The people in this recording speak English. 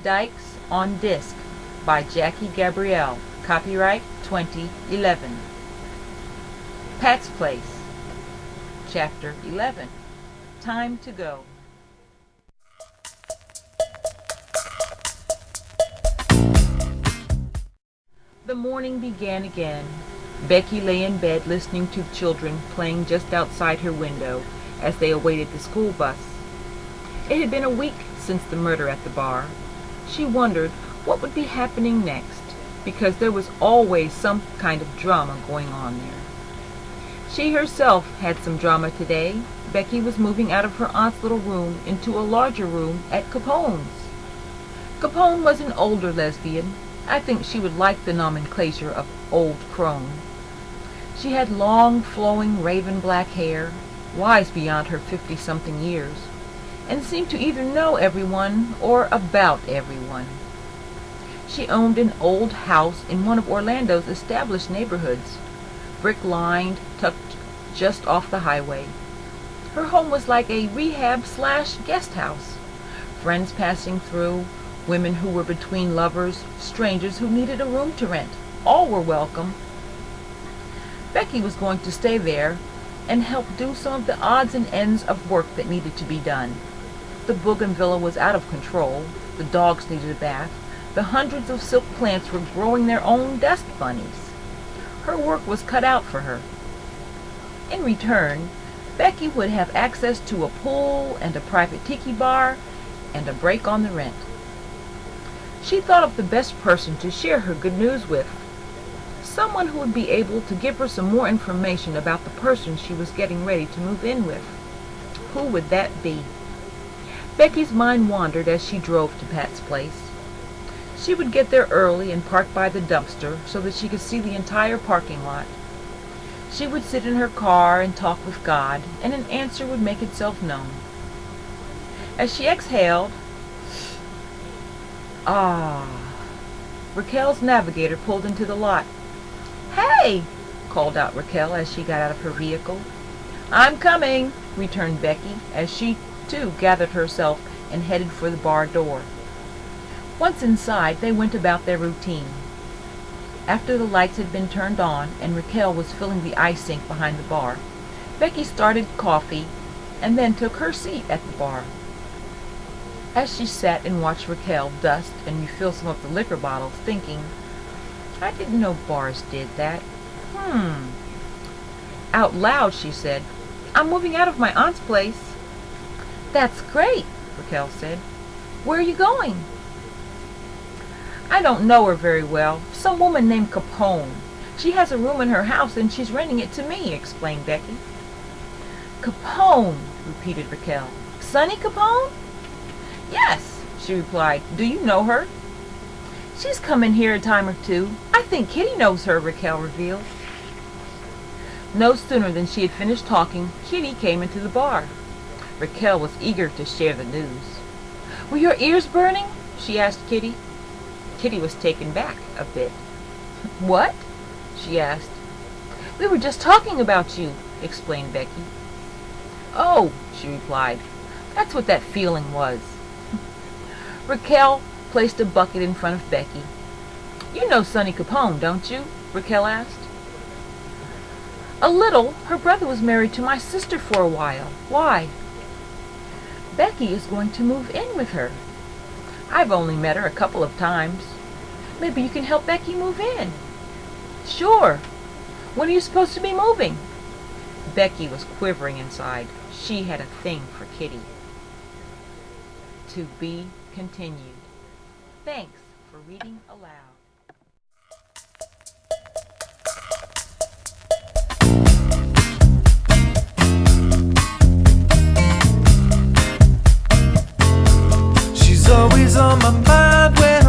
Dykes on Disc by Jackie Gabrielle. Copyright 2011. Pat's Place. Chapter 11. Time to Go. The morning began again. Becky lay in bed listening to the children playing just outside her window as they awaited the school bus. It had been a week since the murder at the bar. She wondered what would be happening next, because there was always some kind of drama going on there. She herself had some drama today. Becky was moving out of her aunt's little room into a larger room at Capone's. Capone was an older lesbian. I think she would like the nomenclature of old crone. She had long, flowing, raven black hair, wise beyond her 50-something years, and seemed to either know everyone or about everyone. She owned an old house in one of Orlando's established neighborhoods, brick-lined, tucked just off the highway. Her home was like a rehab/guest house. Friends passing through, women who were between lovers, strangers who needed a room to rent, all were welcome. Becky was going to stay there and help do some of the odds and ends of work that needed to be done. The bougainvillea was out of control. The dogs needed a bath. The hundreds of silk plants were growing their own dust bunnies. Her work was cut out for her. In return, Becky would have access to a pool and a private tiki bar and a break on the rent. She thought of the best person to share her good news with. Someone who would be able to give her some more information about the person she was getting ready to move in with. Who would that be? Becky's mind wandered as she drove to Pat's Place. She would get there early and park by the dumpster so that she could see the entire parking lot. She would sit in her car and talk with God, and an answer would make itself known. As she exhaled, Raquel's navigator pulled into the lot. "Hey!" called out Raquel as she got out of her vehicle. "I'm coming," returned Becky, as she, too, gathered herself and headed for the bar door. Once inside, they went about their routine. After the lights had been turned on and Raquel was filling the ice sink behind the bar, Becky started coffee and then took her seat at the bar. As she sat and watched Raquel dust and refill some of the liquor bottles, thinking, "I didn't know bars did that. Out loud, she said, "I'm moving out of my aunt's place." "That's great," Raquel said. "Where are you going?" "I don't know her very well. Some woman named Capone. She has a room in her house and she's renting it to me," explained Becky. "Capone," repeated Raquel. "Sonny Capone?" "Yes," she replied. "Do you know her?" "She's come in here a time or two. I think Kitty knows her," Raquel revealed. No sooner than she had finished talking, Kitty came into the bar. Raquel was eager to share the news. "Were your ears burning?" she asked Kitty. Kitty was taken back a bit. "What?" she asked. "We were just talking about you," explained Becky. "Oh," she replied. "That's what that feeling was." Raquel placed a bucket in front of Becky. "You know Sonny Capone, don't you?" Raquel asked. "A little. Her brother was married to my sister for a while. Why?" "Becky is going to move in with her. I've only met her a couple of times. Maybe you can help Becky move in." "Sure. When are you supposed to be moving?" Becky was quivering inside. She had a thing for Kitty. To be continued. Thanks for reading aloud. She's always on my mind when